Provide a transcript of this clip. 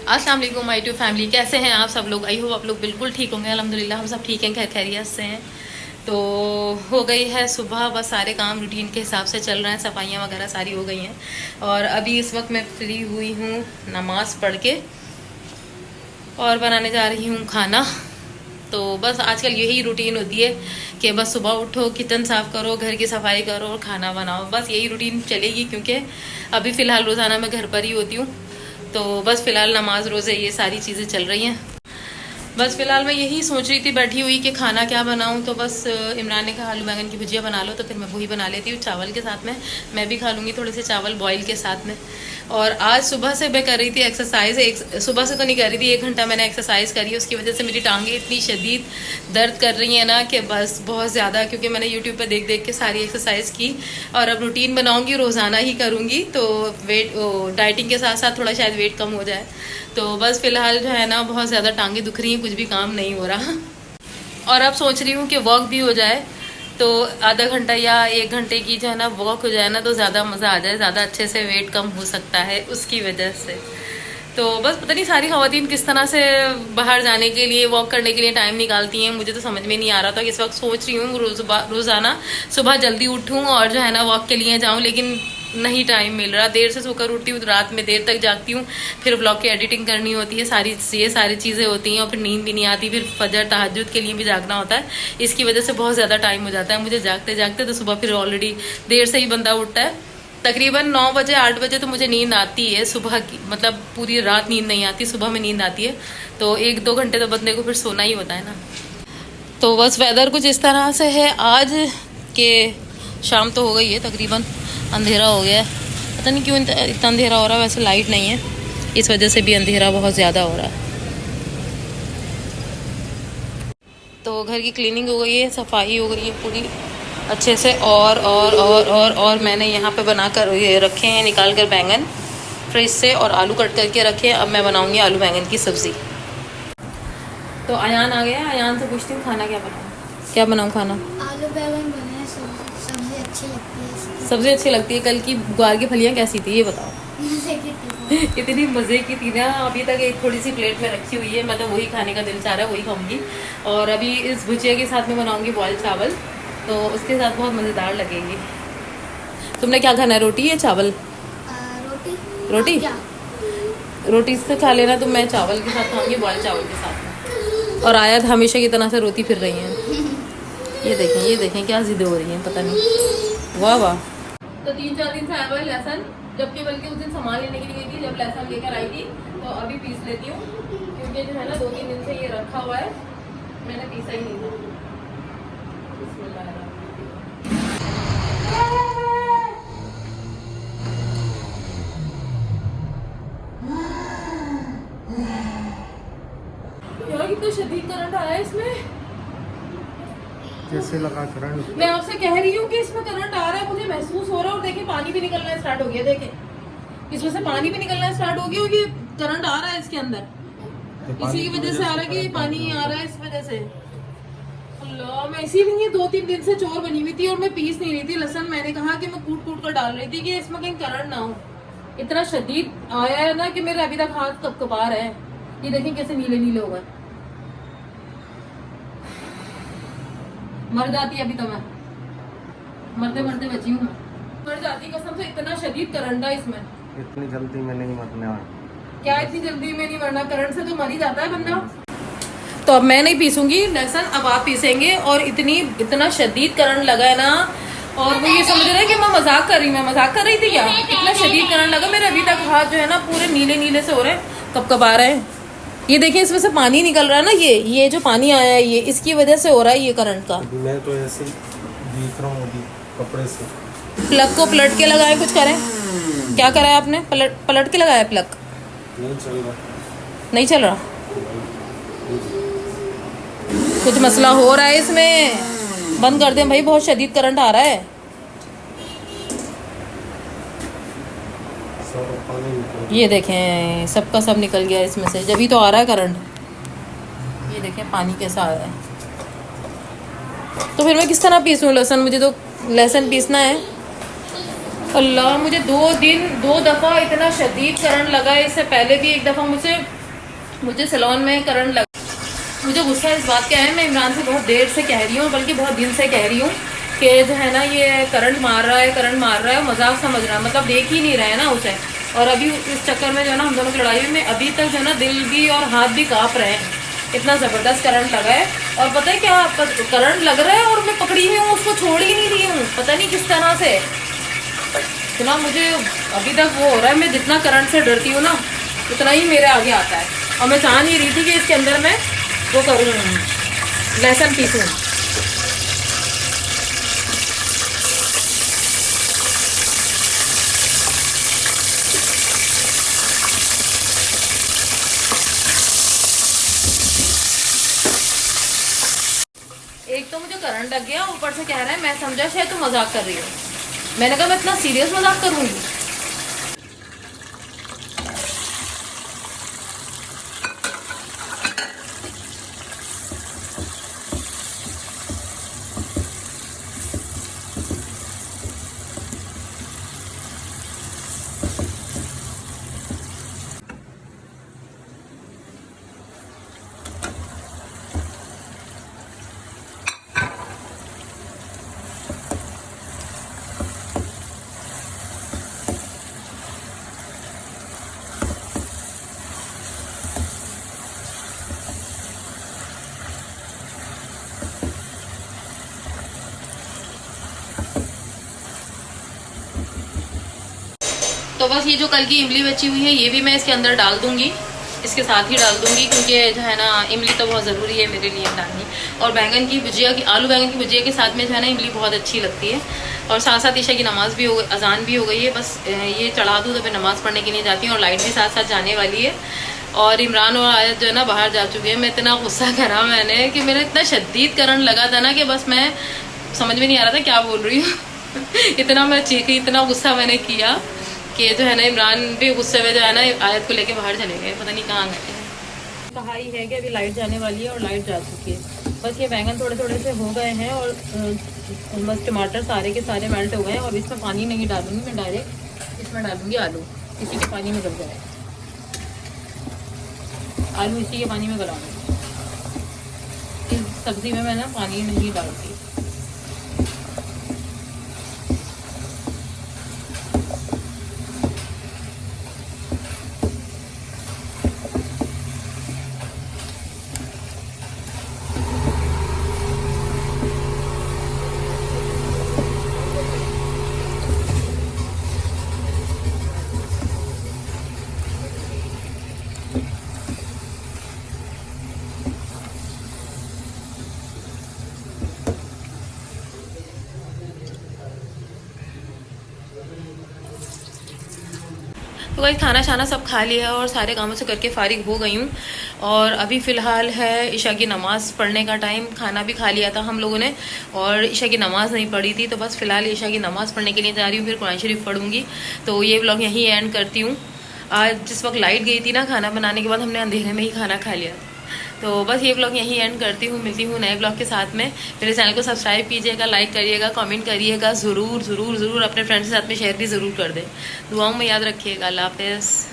अस्सलाम वालेकुम my to family, कैसे हैं आप सब लोग। आई होप आप लोग बिल्कुल ठीक होंगे। अल्हम्दुलिल्लाह हम सब ठीक हैं, खैर खैरियत से हैं। तो हो गई है सुबह, बस सारे काम रूटीन के हिसाब से चल रहे हैं, सफाइयाँ वगैरह सारी हो गई हैं। और अभी इस वक्त मैं फ्री हुई हूँ नमाज़ पढ़ के और बनाने जा रही हूँ खाना। तो बस आजकल यही रूटीन होती है कि बस सुबह उठो, किचन साफ़ करो, घर की सफाई करो और खाना बनाओ। बस यही रूटीन चलेगी क्योंकि अभी फ़िलहाल रोज़ाना मैं घर पर ही होती हूँ। तो बस फ़िलहाल नमाज रोज़े ये सारी चीज़ें चल रही हैं। बस फ़िलहाल मैं यही सोच रही थी बैठी हुई कि खाना क्या बनाऊं। तो बस इमरान ने कहा आलू बैंगन की भुजिया बना लो, तो फिर मैं वही बना लेती हूँ चावल के साथ में। मैं भी खा लूँगी थोड़े से चावल बॉईल के साथ में। और आज सुबह से मैं कर रही थी एक्सरसाइज। सुबह से तो नहीं कर रही थी, 1 घंटा मैंने एक्सरसाइज करी है। उसकी वजह से मेरी टांगें इतनी शदीद दर्द कर रही हैं ना कि बस बहुत ज़्यादा, क्योंकि मैंने यूट्यूब पर देख देख के सारी एक्सरसाइज की। और अब रूटीन बनाऊँगी, रोज़ाना ही करूँगी, तो वेट डाइटिंग के साथ साथ थोड़ा शायद वेट कम हो जाए। तो बस फ़िलहाल जो है ना बहुत ज़्यादा टांगें दुख रही हैं, कुछ भी काम नहीं हो रहा। और अब सोच रही हूँ कि वॉक भी हो जाए, तो आधा घंटा या 1 घंटे की जो है ना वॉक हो जाए ना, तो ज़्यादा मज़ा आ जाए, ज़्यादा अच्छे से वेट कम हो सकता है उसकी वजह से। तो बस पता नहीं सारी ख़वातीन किस तरह से बाहर जाने के लिए, वॉक करने के लिए टाइम निकालती हैं, मुझे तो समझ में नहीं आ रहा था। इस वक्त सोच रही हूँ रोज़ाना सुबह जल्दी उठूँ और जो है ना वॉक के लिए जाऊँ, लेकिन नहीं टाइम मिल रहा। देर से सोकर उठती हूँ तो रात में देर तक जागती हूँ, फिर व्लॉग की एडिटिंग करनी होती है, ये सारी चीज़ें होती हैं, और फिर नींद भी नहीं आती, फिर फजर तहज्जुद के लिए भी जागना होता है। इसकी वजह से बहुत ज़्यादा टाइम हो जाता है मुझे जागते जागते। तो सुबह फिर ऑलरेडी देर से ही बंदा उठता है, तकरीबन 9 बजे 8 बजे तो मुझे नींद आती है सुबह की। मतलब पूरी रात नींद नहीं आती, सुबह में नींद आती है। तो 1-2 घंटे तो बंदे को फिर सोना ही होता है ना। तो बस वेदर कुछ इस तरह से है आज के शाम तो हो गई है तकरीबन, अंधेरा हो गया है। पता नहीं क्यों इतना अंधेरा हो रहा है। वैसे लाइट नहीं है, इस वजह से भी अंधेरा बहुत ज़्यादा हो रहा है। तो घर की क्लीनिंग हो गई है, सफाई हो गई है पूरी अच्छे से। और मैंने यहाँ पे बनाकर ये रखे हैं, निकाल कर बैंगन फ्रिज से, और आलू कट करके रखे हैं। अब मैं बनाऊँगी आलू बैंगन की सब्ज़ी। तो अयान आ गया, अयान से पूछती हूँ खाना क्या बनाऊँ, क्या बनाऊँ खाना। आलू बैंगन बने, सब्जी अच्छी लगती है। सब्ज़ी अच्छी लगती है। कल की ग्वार की फलियाँ कैसी थी ये बताओ। इतनी मज़े की थी ना, अभी तक एक थोड़ी सी प्लेट में रखी हुई है। मैं तो वही खाने का दिल चाह रहा है, वही खाऊंगी। और अभी इस भुजिया के साथ में बनाऊंगी बॉयल चावल, तो उसके साथ बहुत मज़ेदार लगेंगी। तुमने क्या खाना है, रोटी या चावल? रोटी रोटी से खा लेना, तो मैं चावल के साथ खाऊंगी, बॉयल चावल के साथ में। और आयत हमेशा की तरह से रोती फिर रही हैं। ये देखें क्या जिद हो रही हैं, पता नहीं। वाह वाह। तो 3-4 दिन से आया हुआ है लहसुन, जबकि बल्कि उस दिन सामान लेने के लिए गई थी जब लहसुन लेकर आई थी। तो अभी पीस लेती हूँ, क्योंकि जो है ना 2-3 दिन से ये रखा हुआ है, मैंने पीसा ही नहीं था। यार कितना शदीद करंट आया है इसमें, कैसे लगा करंट? मैं आपसे कह रही हूँ कि इसमें करंट आ रहा है, मुझे महसूस हो रहा है। और देखिए पानी भी निकलना स्टार्ट हो गया, देखें इसमें से पानी भी निकलना स्टार्ट हो गया, और ये करंट आ रहा है इसके अंदर। इसी की वजह से आ रहा है कि पानी आ रहा है, इस वजह से। अल्लाह, मैं इसीलिए 2-3 दिन से चोर बनी हुई थी और मैं पीस नहीं रही थी लहसुन। मैंने कहा कि मैं कूट कूट कर डाल रही थी कि इसमें कहीं करंट ना हो। इतना शदीद आया है ना कि मेरे अभी तक हाथ कपकपा रहे हैं। ये देखें कैसे नीले नीले हो गए। मर जाती अभी तो मैं, मरते मरते बची हूँ, मर जाती कसम से। इतना शदीद करंट है इसमें। इतनी जल्दी में नहीं मरने वाला। क्या इतनी जल्दी में नहीं मरना, करंट से तो मर ही जाता है बंदा। तो अब मैं नहीं पीसूंगी लहसुन, अब आप पीसेंगे। और इतना शदीद करंट लगा है ना, और वो ये समझ रहा है कि मैं मजाक कर रही हूँ। मैं मजाक कर रही थी क्या? इतना शदीद करंट लगा, मेरे अभी तक हाथ जो है ना पूरे नीले नीले से हो रहे हैं, कपकपा रहे हैं। ये देखिए इसमें से पानी निकल रहा है ना, ये जो पानी आया है ये इसकी वजह से हो रहा है ये करंट का। मैं तो ऐसे देख रहा हूँ अभी कपड़े से। प्लग को पलट के लगाए, कुछ करें। क्या करा है आपने? पलट के लगाया प्लग? नहीं चल रहा। नहीं चल रहा, कुछ मसला हो रहा है इसमें। बंद कर दें भाई, बहुत शदीद करंट आ रहा है। ये देखें सबका सब निकल गया इसमें से, जब ही तो आ रहा है करंट। ये देखें पानी कैसा आ रहा है। तो फिर मैं किस तरह पीसूं लहसुन? मुझे तो लहसुन पीसना है। अल्लाह, मुझे 2 दफ़ा इतना शदीद करंट लगा है। इससे पहले भी एक दफ़ा मुझे मुझे सैलून में करंट लग, मुझे गुस्सा इस बात का है, मैं इमरान से बहुत देर से कह रही हूँ, बल्कि बहुत दिन से कह रही हूँ कि जो है ना ये करंट मार रहा है, मजाक समझ रहा है, मतलब देख ही नहीं रहा है ना उसे। और अभी इस चक्कर में जो है ना हम दोनों की लड़ाई में अभी तक जो है ना दिल भी और हाथ भी काँप रहे हैं, इतना ज़बरदस्त करंट लगा है। और पता है क्या, करंट लग रहा है और मैं पकड़ी हुई हूँ, उसको छोड़ ही नहीं रही हूँ, पता नहीं किस तरह से। इतना मुझे अभी तक वो हो रहा है, मैं जितना करंट से डरती हूँ ना उतना ही मेरे आगे आता है। और मैं चाह नहीं रही थी कि इसके अंदर मैं वो करूँ, लहसुन पीसूँ। एक तो मुझे करंट लग गया, ऊपर से कह रहा है, मैं समझा शायद तू मजाक कर रही हो। मैंने कहा मैं इतना सीरियस मजाक करूँगी? तो बस ये जो कल की इमली बची हुई है ये भी मैं इसके अंदर डाल दूंगी, इसके साथ ही डाल दूंगी, क्योंकि जो है ना इमली तो बहुत ज़रूरी है मेरे लिए डालनी। और बैंगन की भुजिया की, आलू बैंगन की भुजिया के साथ में जो है ना इमली बहुत अच्छी लगती है। और साथ साथ ईशा की नमाज़ भी हो गई, अजान भी हो गई है, बस ये चढ़ा दूँ तो फिर नमाज़ पढ़ने के लिए जाती हूँ। और लाइट भी साथ साथ जाने वाली है। और इमरान और आयत जो है ना बाहर जा चुके हैं। मैं इतना गुस्सा करा मैंने कि मेरा इतना शदीद करंट लगा था ना कि बस मैं समझ में नहीं आ रहा था क्या बोल रही हूँ। इतना मैं चीखी, इतना गुस्सा मैंने किया कि जो है ना इमरान भी गुस्से में जो है ना आयत को लेके बाहर चले गए, पता नहीं कहाँ गए। कहा ही है कि अभी लाइट जाने वाली है और लाइट जा चुकी है। बस ये बैंगन थोड़े थोड़े से हो गए हैं और बस टमाटर सारे के सारे मेल्ट हो गए हैं। और इसमें पानी नहीं डालूंगी मैं, डायरेक्ट इसमें डालूंगी आलू, इसी के पानी में गल जाए। आलू इसी के पानी में गलाऊंगी, इस सब्ज़ी में मैं ना पानी नहीं डालती। तो भाई खाना शाना सब खा लिया और सारे कामों से करके फारिग हो गई हूँ। और अभी फ़िलहाल है ईशा की नमाज़ पढ़ने का टाइम। खाना भी खा लिया था हम लोगों ने और ईशा की नमाज़ नहीं पढ़ी थी, तो बस फ़िलहाल ईशा की नमाज़ पढ़ने के लिए जा रही हूँ, फिर कुरान शरीफ पढ़ूँगी। तो ये व्लॉग यहीं एंड करती हूँ। आज जिस वक्त लाइट गई थी ना, खाना बनाने के बाद हमने अंधेरे में ही खाना खा लिया। तो बस ये व्लॉग यहीं एंड करती हूँ। मिलती हूँ नए व्लॉग के साथ में। मेरे चैनल को सब्सक्राइब कीजिएगा, लाइक करिएगा, कमेंट करिएगा, ज़रूर ज़रूर ज़रूर अपने फ्रेंड्स के साथ में शेयर भी ज़रूर कर दें। दुआओं में याद रखिएगा। अल्लाह हाफ़िज़।